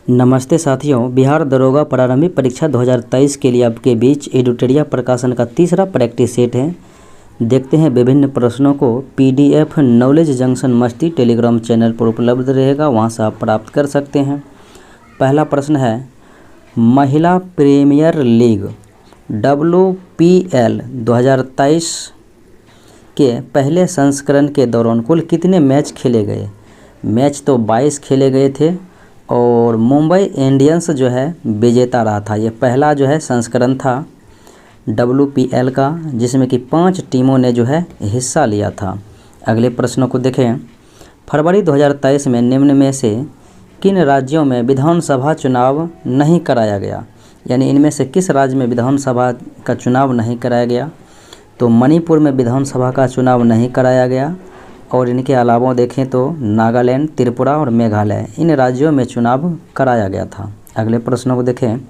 नमस्ते साथियों, बिहार दरोगा प्रारंभिक परीक्षा 2023 के लिए आपके बीच एडिटोरिया प्रकाशन का तीसरा प्रैक्टिस सेट है। देखते हैं विभिन्न प्रश्नों को। पीडीएफ नॉलेज जंक्शन मस्ती टेलीग्राम चैनल पर उपलब्ध रहेगा, वहां से आप प्राप्त कर सकते हैं। पहला प्रश्न है, महिला प्रीमियर लीग WPL 2023 के पहले संस्करण के दौरान कुल कितने मैच खेले गए? मैच तो 22 खेले गए थे और मुंबई इंडियंस जो है विजेता रहा था। ये पहला जो है संस्करण था WPL का, जिसमें कि 5 टीमों ने जो है हिस्सा लिया था। अगले प्रश्नों को देखें। फरवरी 2023 में निम्न में से किन राज्यों में विधानसभा चुनाव नहीं कराया गया? यानी इनमें से किस राज्य में विधानसभा का चुनाव नहीं कराया गया? तो मणिपुर में विधानसभा का चुनाव नहीं कराया गया, और इनके अलावा देखें तो नागालैंड, त्रिपुरा और मेघालय, इन राज्यों में चुनाव कराया गया था। अगले प्रश्नों को देखें।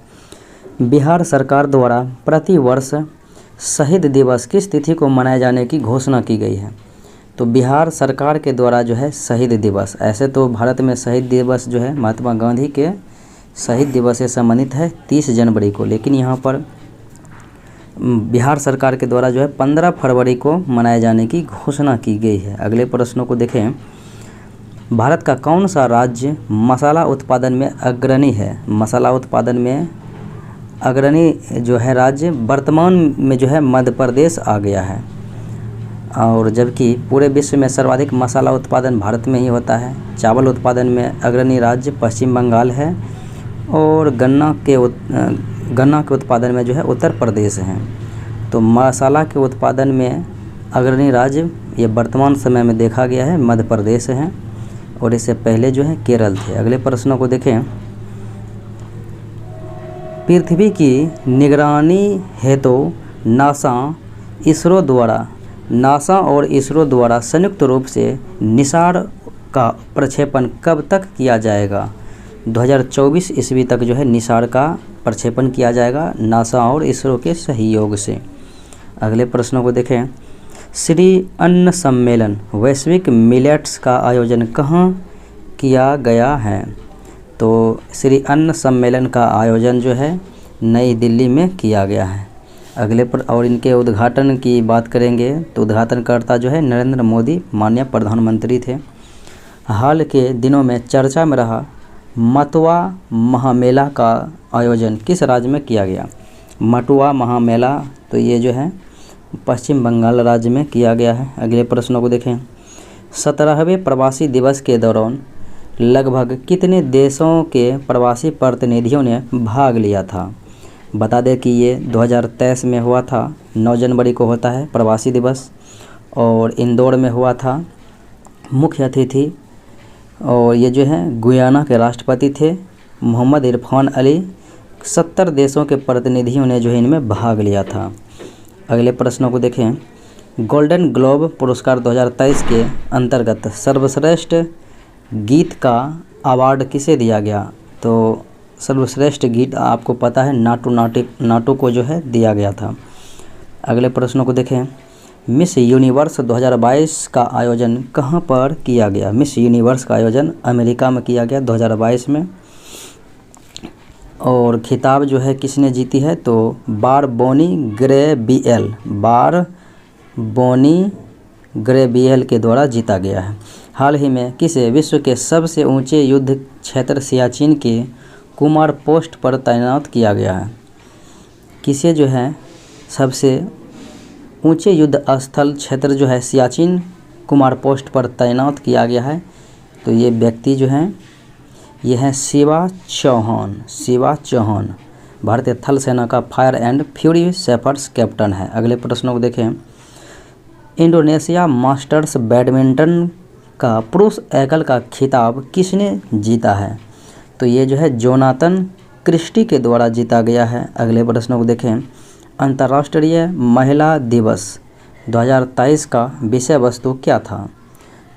बिहार सरकार द्वारा प्रतिवर्ष शहीद दिवस किस तिथि को मनाए जाने की घोषणा की गई है? तो बिहार सरकार के द्वारा जो है शहीद दिवस, ऐसे तो भारत में शहीद दिवस जो है महात्मा गांधी के शहीद दिवस से संबंधित है 30 जनवरी को, लेकिन यहाँ पर बिहार सरकार के द्वारा जो है 15 फरवरी को मनाए जाने की घोषणा की गई है। अगले प्रश्नों को देखें। भारत का कौन सा राज्य मसाला उत्पादन में अग्रणी है? मसाला उत्पादन में अग्रणी जो है राज्य वर्तमान में जो है मध्य प्रदेश आ गया है, और जबकि पूरे विश्व में सर्वाधिक मसाला उत्पादन भारत में ही होता है। चावल उत्पादन में अग्रणी राज्य पश्चिम बंगाल है, और गन्ना के उत्पादन में जो है उत्तर प्रदेश है। तो मसाला के उत्पादन में अग्रणी राज्य ये वर्तमान समय में देखा गया है मध्य प्रदेश है, और इससे पहले जो है केरल थे। अगले प्रश्नों को देखें। पृथ्वी की निगरानी हेतु नासा और इसरो द्वारा संयुक्त रूप से निसार का प्रक्षेपण कब तक किया जाएगा? 2024 ईस्वी तक जो है निसार का प्रक्षेपण किया जाएगा नासा और इसरो के सहयोग से। अगले प्रश्नों को देखें। श्री अन्न सम्मेलन वैश्विक मिलेट्स का आयोजन कहाँ किया गया है? तो श्री अन्न सम्मेलन का आयोजन जो है नई दिल्ली में किया गया है। और इनके उद्घाटन की बात करेंगे तो उद्घाटनकर्ता जो है नरेंद्र मोदी माननीय प्रधानमंत्री थे। हाल के दिनों में चर्चा में रहा मटुआ महामेला का आयोजन किस राज्य में किया गया? मटुआ महामेला तो ये जो है पश्चिम बंगाल राज्य में किया गया है। अगले प्रश्नों को देखें। 17वें प्रवासी दिवस के दौरान लगभग कितने देशों के प्रवासी प्रतिनिधियों ने भाग लिया था? बता दें कि ये 2023 में हुआ था, 9 जनवरी को होता है प्रवासी दिवस, और इंदौर में हुआ था। मुख्य अतिथि और ये जो है गुयाना के राष्ट्रपति थे मोहम्मद इरफान अली। 70 देशों के प्रतिनिधियों ने जो है इनमें भाग लिया था। अगले प्रश्नों को देखें। गोल्डन ग्लोब पुरस्कार 2023 के अंतर्गत सर्वश्रेष्ठ गीत का अवार्ड किसे दिया गया? तो सर्वश्रेष्ठ गीत आपको पता है नाटू को जो है दिया गया था। अगले प्रश्नों को देखें। मिस यूनिवर्स 2022 का आयोजन कहाँ पर किया गया? मिस यूनिवर्स का आयोजन अमेरिका में किया गया 2022 में, और खिताब जो है किसने जीती है? तो बारबोनी ग्रेबियल के द्वारा जीता गया है। हाल ही में किसे विश्व के सबसे ऊंचे युद्ध क्षेत्र सियाचिन के कुमार पोस्ट पर तैनात किया गया है? किसे जो है सबसे ऊंचे युद्ध स्थल क्षेत्र जो है सियाचिन कुमार पोस्ट पर तैनात किया गया है? तो ये व्यक्ति जो हैं ये हैं शिवा चौहान भारतीय थल सेना का fire and fury shepherd's captain है। अगले प्रश्नों को देखें। इंडोनेशिया मास्टर्स बैडमिंटन का पुरुष एकल का खिताब किसने जीता है? तो ये जो है जोनाथन क्रिस्टी के द्वारा जीता गया है। अगले प्रश्नों को देखें। अंतर्राष्ट्रीय महिला दिवस 2023 का विषय वस्तु क्या था?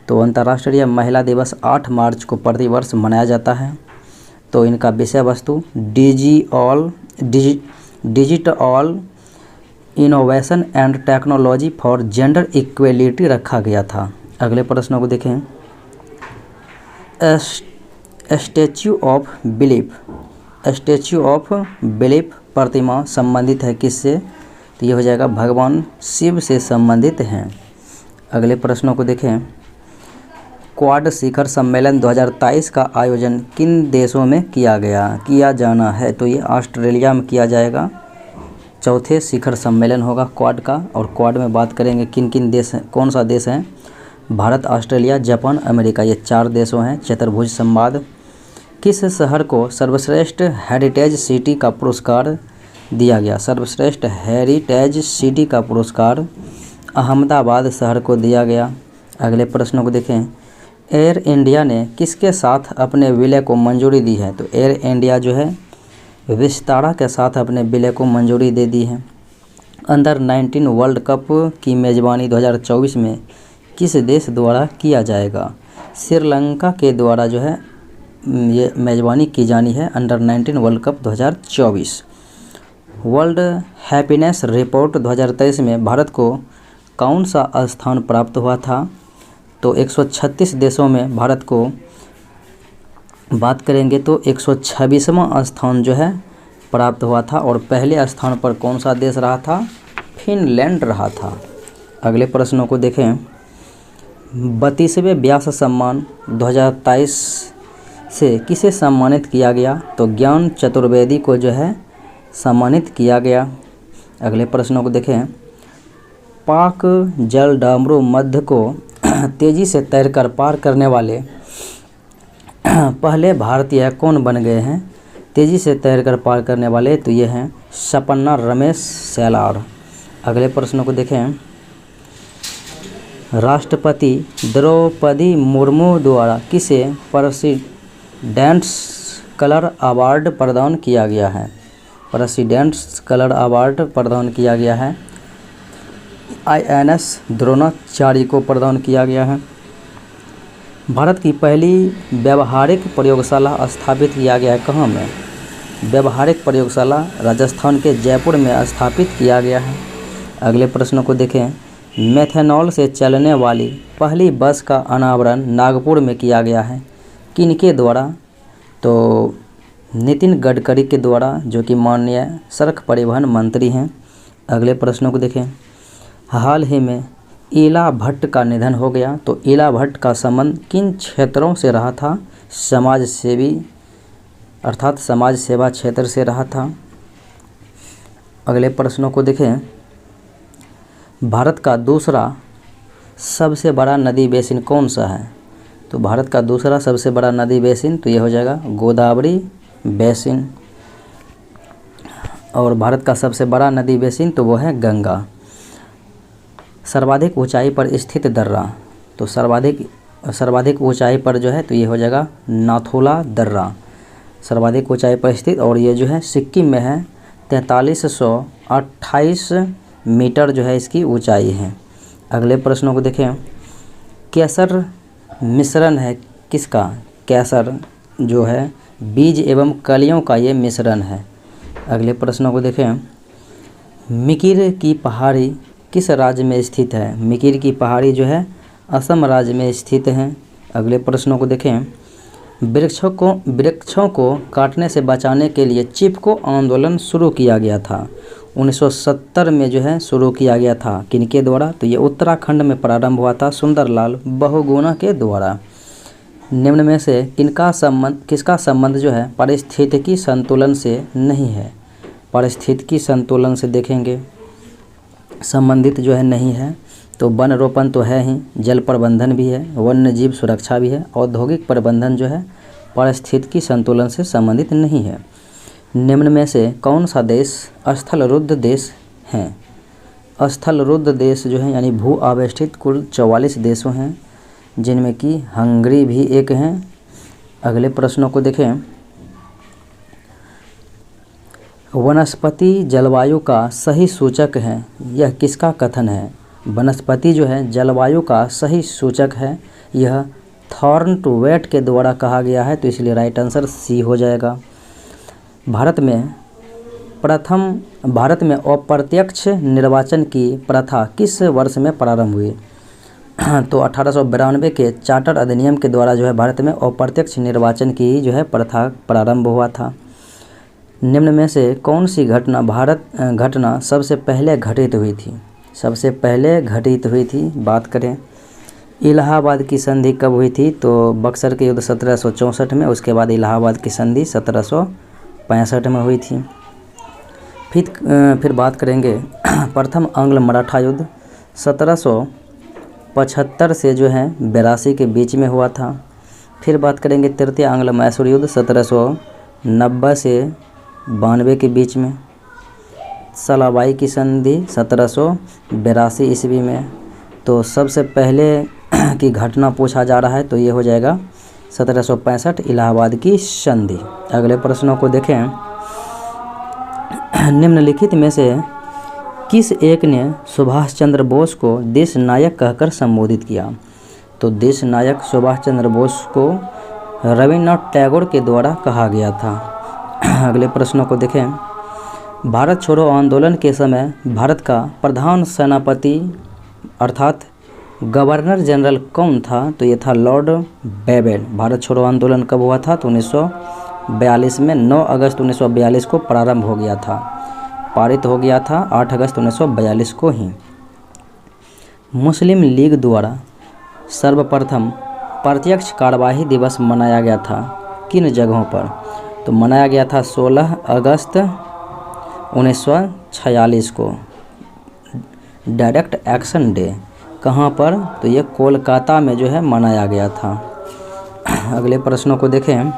तो अंतर्राष्ट्रीय महिला दिवस 8 मार्च को प्रतिवर्ष मनाया जाता है। तो इनका विषय वस्तु digital innovation and technology for gender equality रखा गया था। अगले प्रश्नों को देखें। स्टैच्यू ऑफ बिलीफ प्रतिमा संबंधित है किससे? तो ये हो जाएगा भगवान शिव से संबंधित हैं। अगले प्रश्नों को देखें। क्वाड शिखर सम्मेलन 2023 का आयोजन किन देशों में किया जाना है? तो ये ऑस्ट्रेलिया में किया जाएगा। चौथे शिखर सम्मेलन होगा क्वाड का, और क्वाड में बात करेंगे किन किन देश हैं, कौन सा देश हैं? भारत, ऑस्ट्रेलिया, जापान, अमेरिका, ये 4 देशों हैं। चतुर्भुज संवाद। किस शहर को सर्वश्रेष्ठ हेरिटेज सिटी का पुरस्कार दिया गया? सर्वश्रेष्ठ हेरिटेज सिटी का पुरस्कार अहमदाबाद शहर को दिया गया। अगले प्रश्नों को देखें। एयर इंडिया ने किसके साथ अपने विलय को मंजूरी दी है? तो एयर इंडिया जो है विस्तारा के साथ अपने विलय को मंजूरी दे दी है। अंडर 19 वर्ल्ड कप की मेज़बानी 2024 में किस देश द्वारा किया जाएगा? श्रीलंका के द्वारा जो है ये मेज़बानी की जानी है under 19 world cup 2024। World happiness report 2023 में भारत को कौन सा स्थान प्राप्त हुआ था? तो 136 देशों में भारत को बात करेंगे तो 126वां स्थान जो है प्राप्त हुआ था, और पहले स्थान पर कौन सा देश रहा था? फिनलैंड रहा था। अगले प्रश्नों को देखें। 32वें व्यास सम्मान 2023 से किसे सम्मानित किया गया? तो ज्ञान चतुर्वेदी को जो है सम्मानित किया गया। अगले प्रश्नों को देखें। पाक जल डामरू मध्य को तेज़ी से तैरकर पार करने वाले पहले भारतीय कौन बन गए हैं? तेज़ी से तैरकर पार करने वाले तो ये हैं सपन्ना रमेश सैलार। अगले प्रश्नों को देखें। राष्ट्रपति द्रौपदी मुर्मू द्वारा किसे प्रेसिडेंट्स कलर अवार्ड प्रदान किया गया है? प्रेसिडेंट्स कलर अवार्ड प्रदान किया गया है INS द्रोणाचार्य को प्रदान किया गया है। भारत की पहली व्यावहारिक प्रयोगशाला स्थापित किया गया है कहाँ में? व्यावहारिक प्रयोगशाला राजस्थान के जयपुर में स्थापित किया गया है। अगले प्रश्नों को देखें। मेथनॉल से चलने वाली पहली बस का अनावरण नागपुर में किया गया है किनके द्वारा? तो नितिन गडकरी के द्वारा, जो कि माननीय सड़क परिवहन मंत्री हैं। अगले प्रश्नों को देखें। हाल ही में ईला भट्ट का निधन हो गया, तो ईला भट्ट का संबंध किन क्षेत्रों से रहा था? समाज सेवी अर्थात समाज सेवा क्षेत्र से रहा था। अगले प्रश्नों को देखें। भारत का दूसरा सबसे बड़ा नदी बेसिन कौन सा है? तो भारत का दूसरा सबसे बड़ा नदी बेसिन तो ये हो जाएगा गोदावरी बेसिन, और भारत का सबसे बड़ा नदी बेसिन तो वो है गंगा। सर्वाधिक ऊंचाई पर स्थित दर्रा, तो सर्वाधिक ऊंचाई पर जो है तो ये हो जाएगा नाथुला दर्रा, सर्वाधिक ऊंचाई पर स्थित, और ये जो है सिक्किम में है। 4328 मीटर जो है इसकी ऊंचाई है। अगले प्रश्नों को देखें। केसर मिश्रण है किसका? केसर जो है बीज एवं कलियों का ये मिश्रण है। अगले प्रश्नों को देखें। मिकिर की पहाड़ी किस राज्य में स्थित है? मिकिर की पहाड़ी जो है असम राज्य में स्थित है। अगले प्रश्नों को देखें। वृक्षों को काटने से बचाने के लिए चिपको आंदोलन शुरू किया गया था 1970 में जो है शुरू किया गया था किनके द्वारा? तो ये उत्तराखंड में प्रारंभ हुआ था सुंदरलाल बहुगुणा के द्वारा। निम्न में से किसका संबंध जो है पारिस्थितिकी संतुलन से नहीं है? पारिस्थितिकी संतुलन से देखेंगे संबंधित जो है नहीं है, तो वन रोपण तो है ही, जल प्रबंधन भी है, वन्य जीव सुरक्षा भी है, औद्योगिक प्रबंधन जो है पारिस्थितिकी संतुलन से संबंधित नहीं है। निम्न में से कौन सा देश स्थलरुद्ध देश हैं? स्थलरुद्ध देश जो है यानी भू आवेष्टित कुल 44 देशों हैं, जिनमें कि हंगरी भी एक हैं। अगले प्रश्नों को देखें। वनस्पति जलवायु का सही सूचक है, यह किसका कथन है? वनस्पति जो है जलवायु का सही सूचक है, यह थॉर्नटवेट के द्वारा कहा गया है, तो इसलिए राइट आंसर सी हो जाएगा। भारत में अप्रत्यक्ष निर्वाचन की प्रथा किस वर्ष में प्रारंभ हुई? तो 1892 के चार्टर अधिनियम के द्वारा जो है भारत में अप्रत्यक्ष निर्वाचन की जो है प्रथा प्रारंभ हुआ था। निम्न में से कौन सी घटना सबसे पहले घटित हुई थी? सबसे पहले घटित हुई थी, बात करें इलाहाबाद की संधि कब हुई थी? तो बक्सर के युद्ध 1764 में, उसके बाद इलाहाबाद की संधि 1765 में हुई थी। फिर बात करेंगे प्रथम आंग्ल मराठा युद्ध 1775 से जो है 82 के बीच में हुआ था। फिर बात करेंगे तृतीय आंग्ल मैसूर युद्ध 1790 से 92 के बीच में। सलाबाई की संधि 1782 ईस्वी में। तो सबसे पहले की घटना पूछा जा रहा है तो ये हो जाएगा 1765 इलाहाबाद की संधि। अगले प्रश्नों को देखें। निम्नलिखित में से किस एक ने सुभाष चंद्र बोस को देश नायक कहकर संबोधित किया? तो देश नायक सुभाष चंद्र बोस को रविन्द्रनाथ टैगोर के द्वारा कहा गया था। अगले प्रश्नों को देखें। भारत छोड़ो आंदोलन के समय भारत का प्रधान सेनापति अर्थात गवर्नर जनरल कौन था? तो ये था लॉर्ड बेबेल। भारत छोड़ो आंदोलन कब हुआ था? तो 1942 में 9 अगस्त 1942 को प्रारंभ हो गया था, पारित हो गया था 8 अगस्त 1942 को ही। मुस्लिम लीग द्वारा सर्वप्रथम प्रत्यक्ष कार्यवाही दिवस मनाया गया था किन जगहों पर? तो मनाया गया था 16 अगस्त 1946 को, डायरेक्ट एक्शन डे। कहाँ पर? तो ये कोलकाता में जो है मनाया गया था। अगले प्रश्नों को देखें।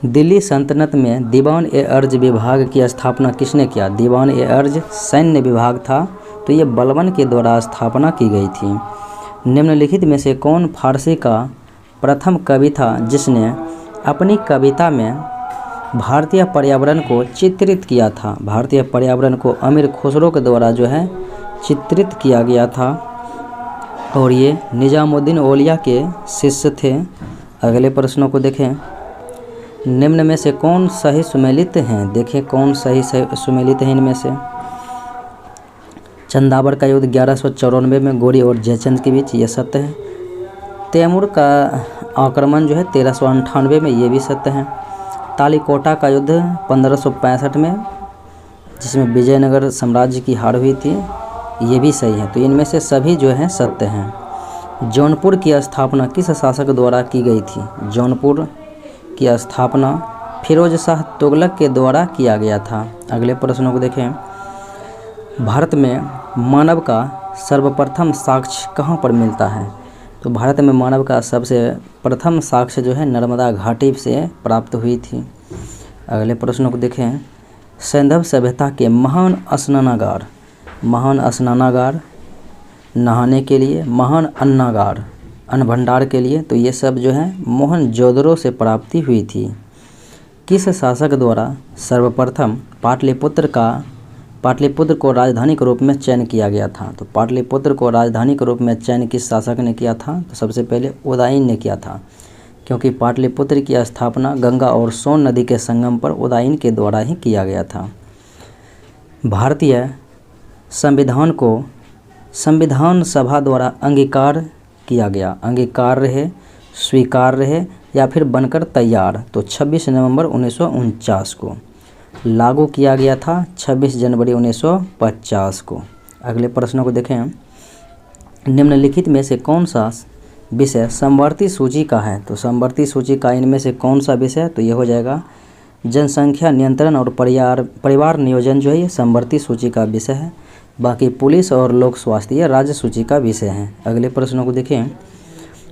दिल्ली सल्तनत में दीवान-ए-अर्ज विभाग की स्थापना किसने किया? दीवान-ए-अर्ज सैन्य विभाग था, तो ये बलबन के द्वारा स्थापना की गई थी। निम्नलिखित में से कौन फारसी का प्रथम कवि था जिसने अपनी कविता में भारतीय पर्यावरण को चित्रित किया था? भारतीय पर्यावरण को अमीर खुसरो के द्वारा जो है चित्रित किया गया था और ये निजामुद्दीन औलिया के शिष्य थे। अगले प्रश्नों को देखें। निम्न में से कौन सही सुमेलित हैं? देखें कौन सही सुमेलित हैं इनमें से। चंदावर का युद्ध 1194 में गोरी और जयचंद के बीच, ये सत्य है। तैमूर का आक्रमण जो है 1398 में, ये भी सत्य है। तालीकोटा का युद्ध 1565 में जिसमें विजयनगर साम्राज्य की हार हुई थी, ये भी सही है। तो इनमें से सभी जो हैं सत्य हैं। जौनपुर की स्थापना किस शासक द्वारा की गई थी? जौनपुर की स्थापना फिरोज शाह तुगलक के द्वारा किया गया था। अगले प्रश्नों को देखें। भारत में मानव का सर्वप्रथम साक्ष्य कहाँ पर मिलता है? तो भारत में मानव का सबसे प्रथम साक्ष्य जो है नर्मदा घाटी से प्राप्त हुई थी। अगले प्रश्नों को देखें। सैंधव सभ्यता के महान स्नानागार नहाने के लिए, महान अन्नागार अन्न भंडार के लिए, तो ये सब जो है मोहनजोदड़ो से प्राप्ति हुई थी। किस शासक द्वारा सर्वप्रथम पाटलिपुत्र को राजधानी के रूप में चयन किया गया था? तो पाटलिपुत्र को राजधानी के रूप में चयन किस शासक ने किया था? तो सबसे पहले उदयन ने किया था, क्योंकि पाटलिपुत्र की स्थापना गंगा और सोन नदी के संगम पर उदयन के द्वारा ही किया गया था। भारतीय संविधान को संविधान सभा द्वारा अंगीकार किया गया, अंगीकार है, स्वीकार है या फिर बनकर तैयार, तो 26 नवंबर 1949 को लागू किया गया था, 26 जनवरी 1950 को। अगले प्रश्नों को देखें। निम्नलिखित में से कौन सा विषय समवर्ती सूची का है? तो समवर्ती सूची का इनमें से कौन सा विषय? तो ये हो जाएगा जनसंख्या नियंत्रण और परिवार नियोजन जो है ये समवर्ती सूची का विषय है। बाकी पुलिस और लोक स्वास्थ्य ये राज्य सूची का विषय है। अगले प्रश्नों को देखें।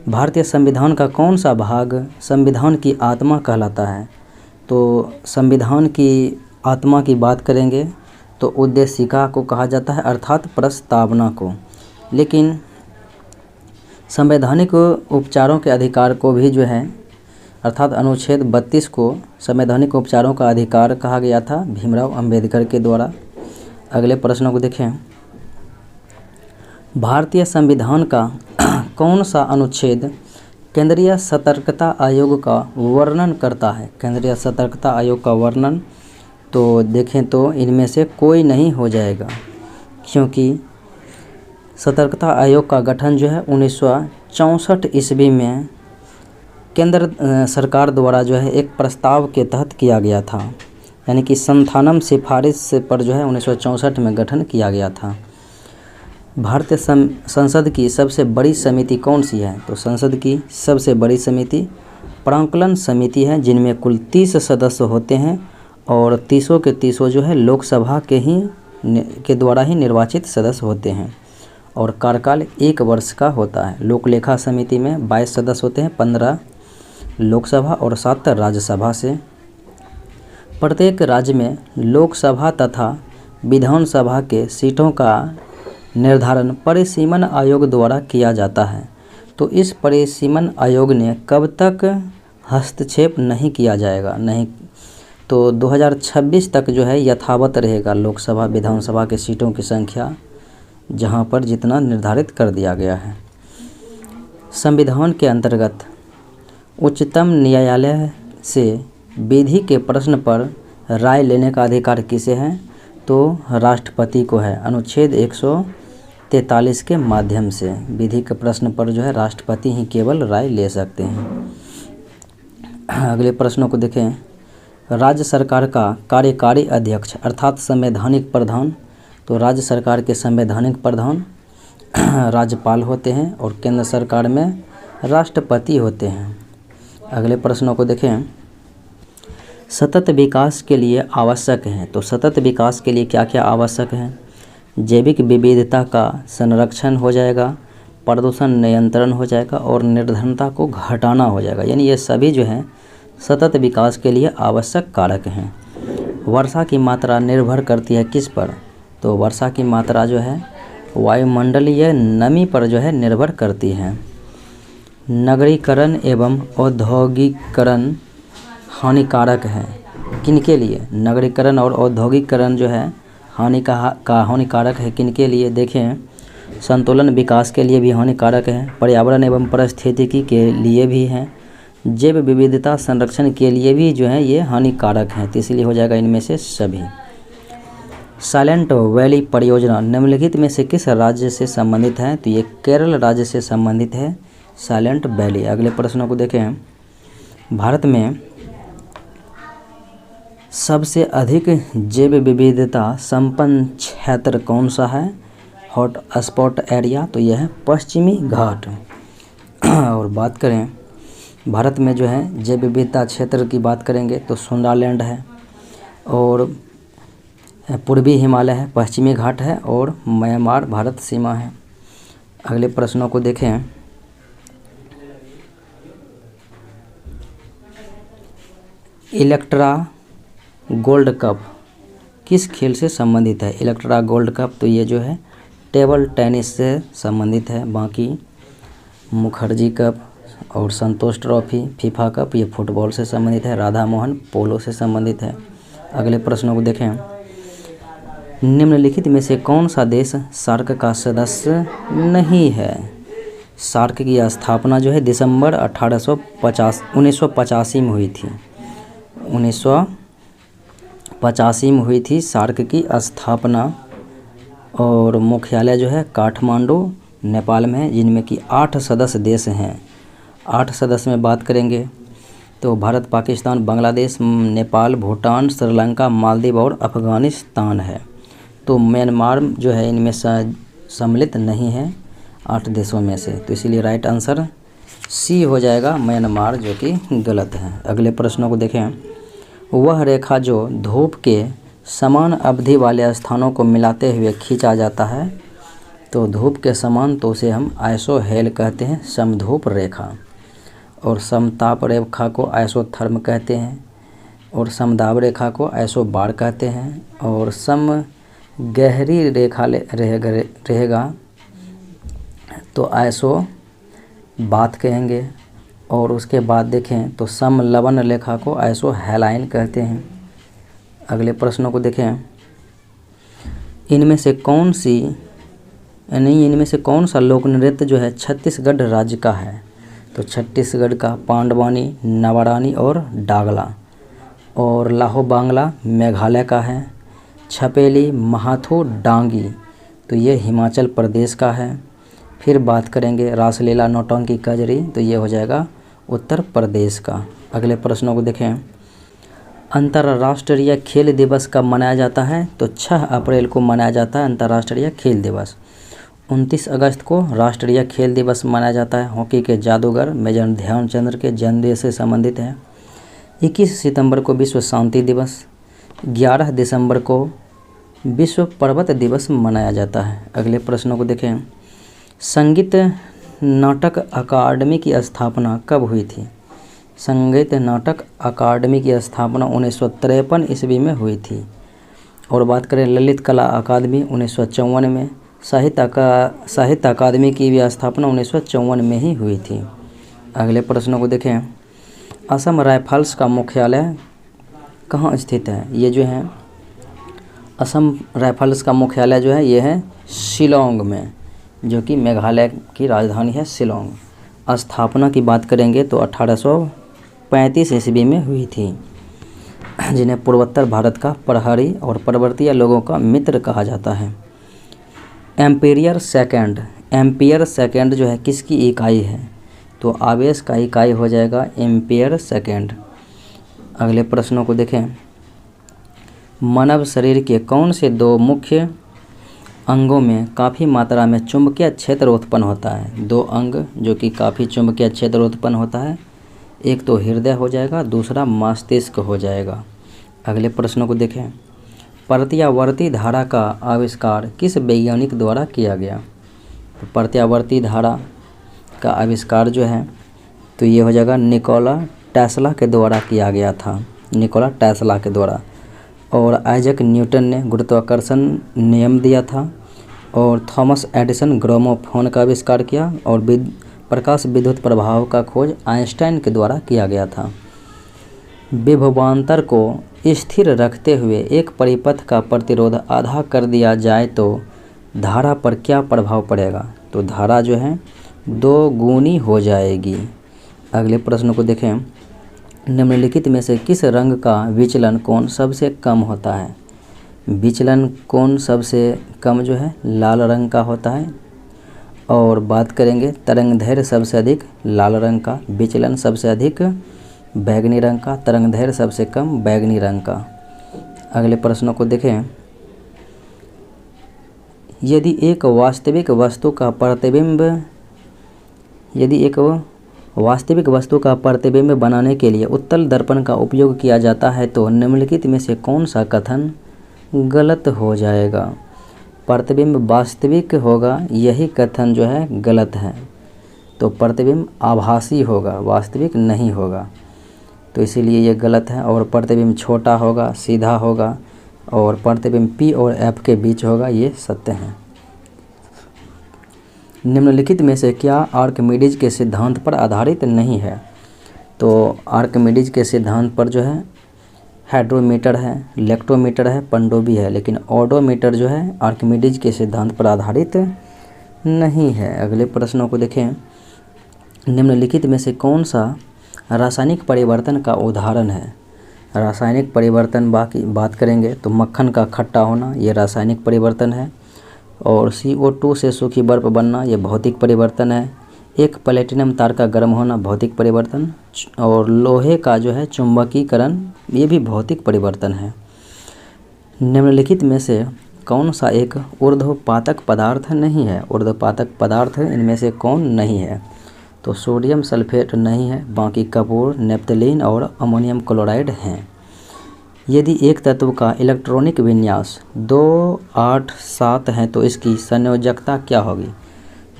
भारतीय संविधान का कौन सा भाग संविधान की आत्मा कहलाता है? तो संविधान की आत्मा की बात करेंगे तो उद्देशिका को कहा जाता है, अर्थात प्रस्तावना को। लेकिन संवैधानिक उपचारों के अधिकार को भी जो है अर्थात अनुच्छेद 32 को संवैधानिक उपचारों का अधिकार कहा गया था भीमराव अंबेडकर के द्वारा। अगले प्रश्नों को देखें। भारतीय संविधान का कौन सा अनुच्छेद केंद्रीय सतर्कता आयोग का वर्णन करता है? केंद्रीय सतर्कता आयोग का वर्णन तो देखें तो इनमें से कोई नहीं हो जाएगा। क्योंकि सतर्कता आयोग का गठन जो है 1964 ईस्वी में केंद्र सरकार द्वारा जो है एक प्रस्ताव के तहत किया गया था, यानी कि संथानम सिफारिश पर जो है 1964 में गठन किया गया था। भारतीय संसद की सबसे बड़ी समिति कौन सी है? तो संसद की सबसे बड़ी समिति प्राक्कलन समिति है, जिनमें कुल 30 सदस्य होते हैं और 30 के 30 जो है लोकसभा के द्वारा ही निर्वाचित सदस्य होते हैं और कार्यकाल 1 वर्ष का होता है। लोक लेखा समिति में 22 सदस्य होते हैं, 15 लोकसभा और 7 राज्यसभा से। प्रत्येक राज्य में लोकसभा तथा विधानसभा के सीटों का निर्धारण परिसीमन आयोग द्वारा किया जाता है। तो इस परिसीमन आयोग ने कब तक हस्तक्षेप नहीं किया जाएगा, नहीं तो 2026 तक जो है यथावत रहेगा लोकसभा विधानसभा के सीटों की संख्या, जहां पर जितना निर्धारित कर दिया गया है। संविधान के अंतर्गत उच्चतम न्यायालय से विधि के प्रश्न पर राय लेने का अधिकार किसे है? तो राष्ट्रपति को है। अनुच्छेद 143 के माध्यम से विधि के प्रश्न पर जो है राष्ट्रपति ही केवल राय ले सकते हैं। अगले प्रश्नों को देखें। राज्य सरकार का कार्यकारी अध्यक्ष अर्थात संवैधानिक प्रधान, तो राज्य सरकार के संवैधानिक प्रधान राज्यपाल होते हैं और केंद्र सरकार में राष्ट्रपति होते हैं। अगले प्रश्नों को देखें। सतत विकास के लिए आवश्यक है, तो सतत विकास के लिए क्या क्या आवश्यक है? जैविक विविधता का संरक्षण हो जाएगा, प्रदूषण नियंत्रण हो जाएगा और निर्धनता को घटाना हो जाएगा, यानी ये सभी जो हैं सतत विकास के लिए आवश्यक कारक हैं। वर्षा की मात्रा निर्भर करती है किस पर? तो वर्षा की मात्रा जो है वायुमंडलीय नमी पर जो है निर्भर करती है। नगरीकरण एवं औद्योगिकरण हानिकारक है किनके लिए? नगरीकरण और औद्योगिकरण जो है हानिकारक है किनके लिए? देखें, संतुलन विकास के लिए भी हानिकारक है, पर्यावरण एवं पारिस्थितिकी के लिए भी है, जैव विविधता संरक्षण के लिए भी जो है ये हानिकारक हैं, तो इसलिए हो जाएगा इनमें से सभी। साइलेंट वैली परियोजना निम्नलिखित में से किस राज्य से संबंधित है? तो ये केरल राज्य से संबंधित है साइलेंट वैली। अगले प्रश्नों को देखें। भारत में सबसे अधिक जैव विविधता संपन्न क्षेत्र कौन सा है? हॉट स्पॉट एरिया, तो यह है पश्चिमी घाट। और बात करें भारत में जो है जैव विविधता क्षेत्र की बात करेंगे तो सुंदरलैंड है और पूर्वी हिमालय है, पश्चिमी घाट है और म्यांमार भारत सीमा है। अगले प्रश्नों को देखें। इलेक्ट्रा गोल्ड कप किस खेल से संबंधित है? इलेक्ट्रा गोल्ड कप, तो ये जो है टेबल टेनिस से संबंधित है। बाकी मुखर्जी कप और संतोष ट्रॉफी, फीफा कप, ये फुटबॉल से संबंधित है। राधा मोहन पोलो से संबंधित है। अगले प्रश्नों को देखें। निम्नलिखित में से कौन सा देश सार्क का सदस्य नहीं है? सार्क की स्थापना जो है दिसंबर 1985 में हुई थी। 1985 में हुई थी सार्क की स्थापना और मुख्यालय जो है काठमांडू नेपाल में है, जिनमें कि 8 सदस्य देश हैं। 8 सदस्य में बात करेंगे तो भारत, पाकिस्तान, बांग्लादेश, नेपाल, भूटान, श्रीलंका, मालदीव और अफगानिस्तान है। तो म्यांमार जो है इनमें सम्मिलित नहीं है 8 देशों में से, तो इसीलिए राइट आंसर सी हो जाएगा म्यांमार, जो कि गलत है। अगले प्रश्नों को देखें। वह रेखा जो धूप के समान अवधि वाले स्थानों को मिलाते हुए खींचा जाता है, तो धूप के समान तो उसे हम आइसोहेल कहते हैं, समधूप रेखा। और समताप रेखा को आइसोथर्म कहते हैं और समदाब रेखा को आइसोबार कहते हैं। और सम गहरी रेखा रहेगा तो आइसो बात कहेंगे। और उसके बाद देखें तो सम लवण रेखा को आइसो हेलाइन कहते हैं। अगले प्रश्नों को देखें। इनमें से कौन सा लोक नृत्य जो है छत्तीसगढ़ राज्य का है? तो छत्तीसगढ़ का पांडवानी, नवारानी और डागला। और लाहो बांग्ला मेघालय का है। छपेली, महाथो, डांगी तो ये हिमाचल प्रदेश का है। फिर बात करेंगे रासलीला नौटंकी कजरी, तो ये हो जाएगा उत्तर प्रदेश का। अगले प्रश्नों को देखें। अंतर्राष्ट्रीय खेल दिवस कब मनाया जाता है? तो 6 अप्रैल को मनाया जाता है अंतर्राष्ट्रीय खेल दिवस। 29 अगस्त को राष्ट्रीय खेल दिवस मनाया जाता है। हॉकी के जादूगर मेजर ध्यानचंद्र के जन्मदिन से संबंधित है। 21 सितंबर को विश्व शांति दिवस। 11 दिसंबर को विश्व पर्वत दिवस मनाया जाता है। अगले प्रश्नों को देखें। संगीत नाटक अकादमी की स्थापना कब हुई थी? संगीत नाटक अकादमी की स्थापना 1953 ईस्वी में हुई थी। और बात करें ललित कला अकादमी 1954 में। साहित्य अकादमी की भी स्थापना 1954 में ही हुई थी। अगले प्रश्नों को देखें। असम राइफल्स का मुख्यालय कहाँ स्थित है? ये जो है असम राइफल्स का मुख्यालय जो है ये है शिलोंग में, जो कि मेघालय की राजधानी है शिलोंग। स्थापना की बात करेंगे तो 1835 ईस्वी में हुई थी, जिन्हें पूर्वोत्तर भारत का प्रहरी और पर्वतीय लोगों का मित्र कहा जाता है। एम्पीयर सेकंड जो है किसकी इकाई है? तो आवेश का इकाई हो जाएगा एम्पीयर सेकंड। अगले प्रश्नों को देखें। मानव शरीर के कौन से 2 मुख्य अंगों में काफ़ी मात्रा में चुंबकीय क्षेत्र उत्पन्न होता है? 2 अंग जो कि काफ़ी चुंबकीय क्षेत्र उत्पन्न होता है, एक तो हृदय हो जाएगा, दूसरा मस्तिष्क हो जाएगा। अगले प्रश्नों को देखें। प्रत्यावर्ती धारा का आविष्कार किस वैज्ञानिक द्वारा किया गया? तो प्रत्यावर्ती धारा का आविष्कार जो है तो ये हो जाएगा निकोला टेस्ला के द्वारा किया गया था, निकोला टेस्ला के द्वारा। और आइजैक न्यूटन ने गुरुत्वाकर्षण नियम दिया था। और थॉमस एडिसन ग्रामोफोन का आविष्कार किया। और प्रकाश विद्युत प्रभाव का खोज आइंस्टाइन के द्वारा किया गया था। विभवांतर को स्थिर रखते हुए एक परिपथ का प्रतिरोध आधा कर दिया जाए तो धारा पर क्या प्रभाव पड़ेगा? तो धारा जो है 2 गुनी हो जाएगी। अगले प्रश्न को देखें। निम्नलिखित में से किस रंग का विचलन कोण सबसे कम होता है? विचलन कोण सबसे कम जो है लाल रंग का होता है। और बात करेंगे तरंगदैर्घ्य सबसे अधिक लाल रंग का, विचलन सबसे अधिक बैगनी रंग का, तरंगदैर्घ्य सबसे कम बैगनी रंग का। अगले प्रश्नों को देखें। यदि एक वास्तविक वस्तु का प्रतिबिंब बनाने के लिए उत्तल दर्पण का उपयोग किया जाता है तो निम्नलिखित में से कौन सा कथन गलत हो जाएगा? प्रतिबिंब वास्तविक होगा, यही कथन जो है गलत है। तो प्रतिबिंब आभासी होगा, वास्तविक नहीं होगा, तो इसीलिए ये गलत है। और प्रतिबिंब छोटा होगा, सीधा होगा, और प्रतिबिंब P और F के बीच होगा, ये सत्य है। निम्नलिखित में से क्या आर्किमिडीज के सिद्धांत पर आधारित नहीं है? तो आर्किमिडीज के सिद्धांत पर जो है हाइड्रोमीटर है, इलेक्ट्रोमीटर है, पंडोबी है, लेकिन ओडोमीटर जो है आर्किमिडीज के सिद्धांत पर आधारित नहीं है। अगले प्रश्नों को देखें। निम्नलिखित में से कौन सा रासायनिक परिवर्तन का उदाहरण है? रासायनिक परिवर्तन बात करेंगे तो मक्खन का खट्टा होना, ये रासायनिक परिवर्तन है। और CO2 से सूखी बर्फ बनना, ये भौतिक परिवर्तन है। एक प्लेटिनम तार का गर्म होना, भौतिक परिवर्तन। और लोहे का जो है चुंबकीकरण, ये भी भौतिक परिवर्तन है। निम्नलिखित में से कौन सा एक ऊर्ध्वपातक पदार्थ नहीं है? ऊर्ध्वपातक पदार्थ इनमें से कौन नहीं है? तो सोडियम सल्फेट नहीं है, बाकी कपूर, नेप्थलीन और अमोनियम क्लोराइड हैं। यदि एक तत्व का इलेक्ट्रॉनिक विन्यास 2, 8, 7 है तो इसकी संयोजकता क्या होगी?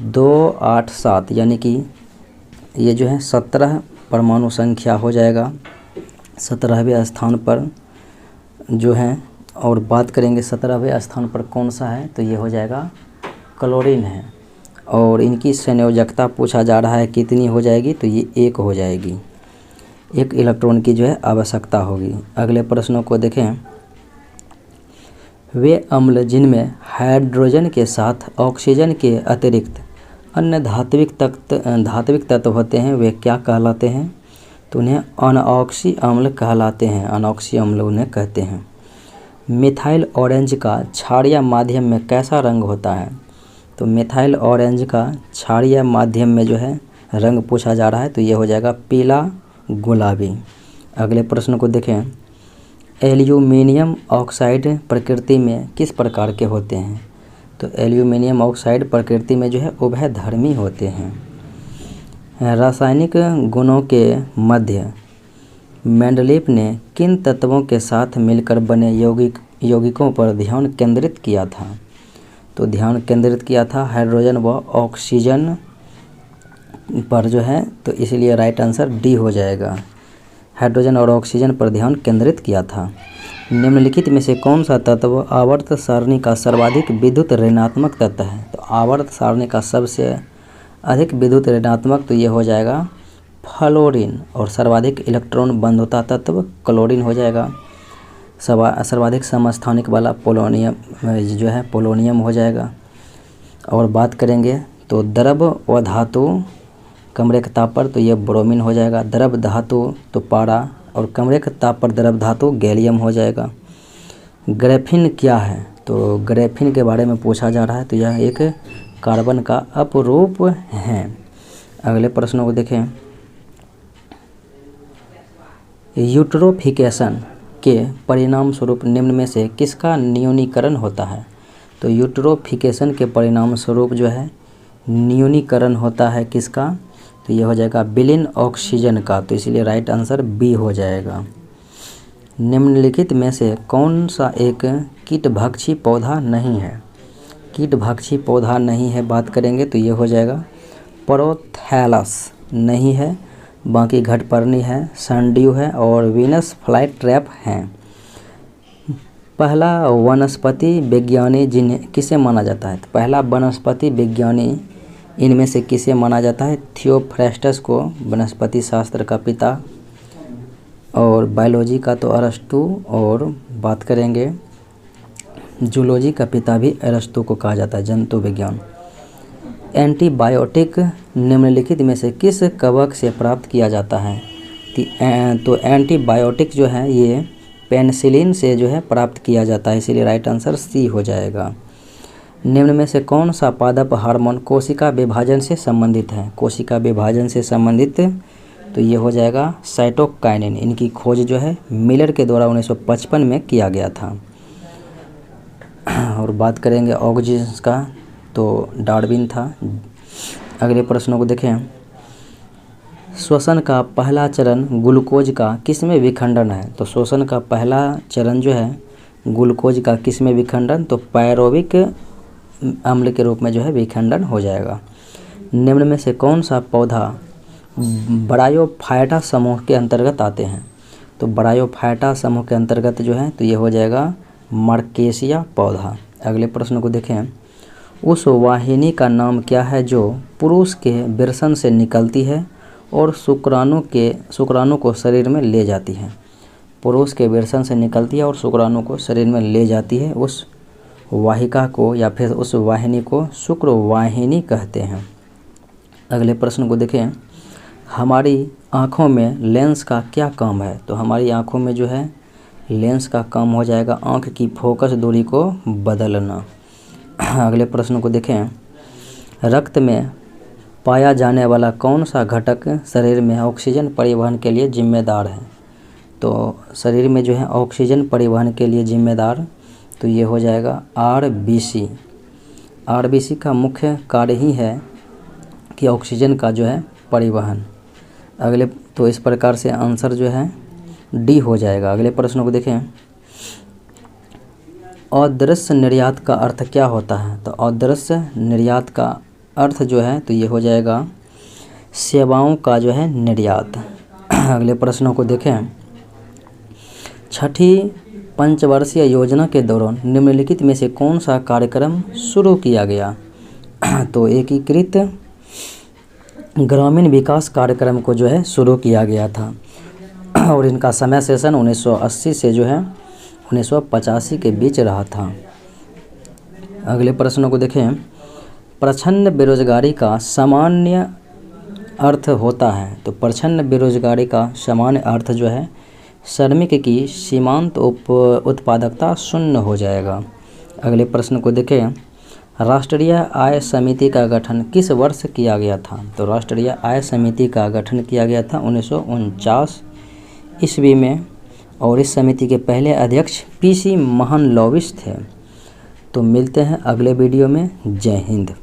2, 8, 7 यानी कि ये जो है 17 परमाणु संख्या हो जाएगा, 17वें स्थान पर जो है। और बात करेंगे 17वें स्थान पर कौन सा है, तो ये हो जाएगा क्लोरीन है। और इनकी संयोजकता पूछा जा रहा है कितनी हो जाएगी, तो ये 1 हो जाएगी। 1 इलेक्ट्रॉन की जो है आवश्यकता होगी। अगले प्रश्नों को देखें। वे अम्ल जिनमें हाइड्रोजन के साथ ऑक्सीजन के अतिरिक्त अन्य धात्विक तत्व होते हैं वे क्या कहलाते हैं? तो उन्हें अनऑक्सी अम्ल कहलाते हैं, अनऑक्सी अम्ल उन्हें कहते हैं। मिथाइल ऑरेंज का क्षारीय माध्यम में कैसा रंग होता है? तो मिथाइल ऑरेंज का क्षारीय माध्यम में जो है रंग पूछा जा रहा है, तो ये हो जाएगा पीला गुलाबी। अगले प्रश्न को देखें, एल्यूमिनियम ऑक्साइड प्रकृति में किस प्रकार के होते हैं? तो एल्यूमिनियम ऑक्साइड प्रकृति में जो है उभयधर्मी होते हैं। रासायनिक गुणों के मध्य मेंडलीफ ने किन तत्वों के साथ मिलकर बने यौगिकों पर ध्यान केंद्रित किया था? तो ध्यान केंद्रित किया था हाइड्रोजन व ऑक्सीजन पर जो है, तो इसलिए राइट आंसर डी हो जाएगा। हाइड्रोजन और ऑक्सीजन पर ध्यान केंद्रित किया था। निम्नलिखित में से कौन सा तत्व आवर्त सारणी का सर्वाधिक विद्युत ऋणात्मक तत्व है? तो आवर्त सारणी का सबसे अधिक विद्युत ऋणात्मक तो ये हो जाएगा फ्लोरीन, और सर्वाधिक इलेक्ट्रॉन बंधुता तत्व क्लोरीन हो जाएगा। सर्वाधिक समस्थानिक वाला पोलोनियम जो है पोलोनियम हो जाएगा। और बात करेंगे तो द्रव व धातु कमरेक ताप पर, तो ये ब्रोमीन हो जाएगा। द्रव धातु तो पारा, और कमरेक ताप पर द्रव धातु गैलियम हो जाएगा। ग्रेफिन क्या है? तो ग्रेफिन के बारे में पूछा जा रहा है, तो यह एक कार्बन का अपरूप है। अगले प्रश्नों को देखें, यूट्रोफिकेशन के परिणाम स्वरूप निम्न में से किसका न्यूनीकरण होता है? तो यूट्रोफिकेशन के परिणाम स्वरूप जो है न्यूनीकरण होता है किसका? तो ये हो जाएगा विलीन ऑक्सीजन का, तो इसलिए राइट आंसर बी हो जाएगा। निम्नलिखित में से कौन सा एक कीटभक्षी पौधा नहीं है? कीटभक्षी पौधा नहीं है बात करेंगे तो ये हो जाएगा प्रोथैलस नहीं है, बाकी घटपर्णी है, सनड्यू है और वीनस फ्लाई ट्रैप हैं। पहला वनस्पति विज्ञानी जिन्हें किसे माना जाता है? तो पहला वनस्पति विज्ञानी इनमें से किसे माना जाता है? थियोफ्रेस्टस को वनस्पति शास्त्र का पिता, और बायोलॉजी का तो अरस्तु, और बात करेंगे जूलॉजी का पिता भी अरस्तु को कहा जाता है, जंतु विज्ञान। एंटीबायोटिक निम्नलिखित में से किस कवक से प्राप्त किया जाता है? तो एंटीबायोटिक जो है ये पेनिसिलिन से जो है प्राप्त किया जाता है, इसीलिए राइट आंसर सी हो जाएगा। निम्न में से कौन सा पादप हार्मोन कोशिका विभाजन से संबंधित है? कोशिका विभाजन से संबंधित तो ये हो जाएगा साइटोकाइनिन। इनकी खोज जो है मिलर के द्वारा 1955 में किया गया था। और बात करेंगे ऑक्सीजन का, तो डार्विन था। अगले प्रश्नों को देखें, श्वसन का पहला चरण ग्लूकोज का किसमें विखंडन है? तो श्वसन का पहला चरण जो है ग्लूकोज का किसमें विखंडन? तो पायरोविक अम्ल के रूप में जो है विखंडन हो जाएगा। निम्न में से कौन सा पौधा ब्रायोफाइटा समूह के अंतर्गत आते हैं? तो ब्रायोफाइटा समूह के अंतर्गत जो है तो ये हो जाएगा मार्केसिया पौधा। अगले प्रश्न को देखें, उस वाहिनी का नाम क्या है जो पुरुष के वृषण से निकलती है और शुक्राणु को शरीर में ले जाती है? पुरुष के वृषण से निकलती है और शुक्राणु को शरीर में ले जाती है, उस वाहिका को या फिर उस वाहिनी को शुक्र वाहिनी कहते हैं। अगले प्रश्न को देखें, हमारी आँखों में लेंस का क्या काम है? तो हमारी आँखों में जो है लेंस का काम हो जाएगा आँख की फोकस दूरी को बदलना। अगले प्रश्न को देखें, रक्त में पाया जाने वाला कौन सा घटक शरीर में ऑक्सीजन परिवहन के लिए जिम्मेदार है? तो शरीर में जो है ऑक्सीजन परिवहन के लिए जिम्मेदार तो ये हो जाएगा आरबीसी। आरबीसी का मुख्य कार्य ही है कि ऑक्सीजन का जो है परिवहन। अगले तो इस प्रकार से आंसर जो है डी हो जाएगा। अगले प्रश्न को देखें, अदृश्य निर्यात का अर्थ क्या होता है? तो अदृश्य निर्यात का अर्थ जो है तो ये हो जाएगा सेवाओं का जो है निर्यात। अगले प्रश्नों को देखें, छठी पंचवर्षीय योजना के दौरान निम्नलिखित में से कौन सा कार्यक्रम शुरू किया गया? तो एकीकृत ग्रामीण विकास कार्यक्रम को जो है शुरू किया गया था, और इनका समय सेशन 1980 से जो है 1985 के बीच रहा था। अगले प्रश्नों को देखें, प्रच्छन्न बेरोजगारी का सामान्य अर्थ होता है? तो प्रच्छन्न बेरोजगारी का सामान्य अर्थ जो है श्रमिक की सीमांत उत्पादकता शून्य हो जाएगा। अगले प्रश्न को देखें, राष्ट्रीय आय समिति का गठन किस वर्ष किया गया था? तो राष्ट्रीय आय समिति का गठन किया गया था 1949 ईस्वी में, और इस समिति के पहले अध्यक्ष PC महनलॉविस थे। तो मिलते हैं अगले वीडियो में। जय हिंद।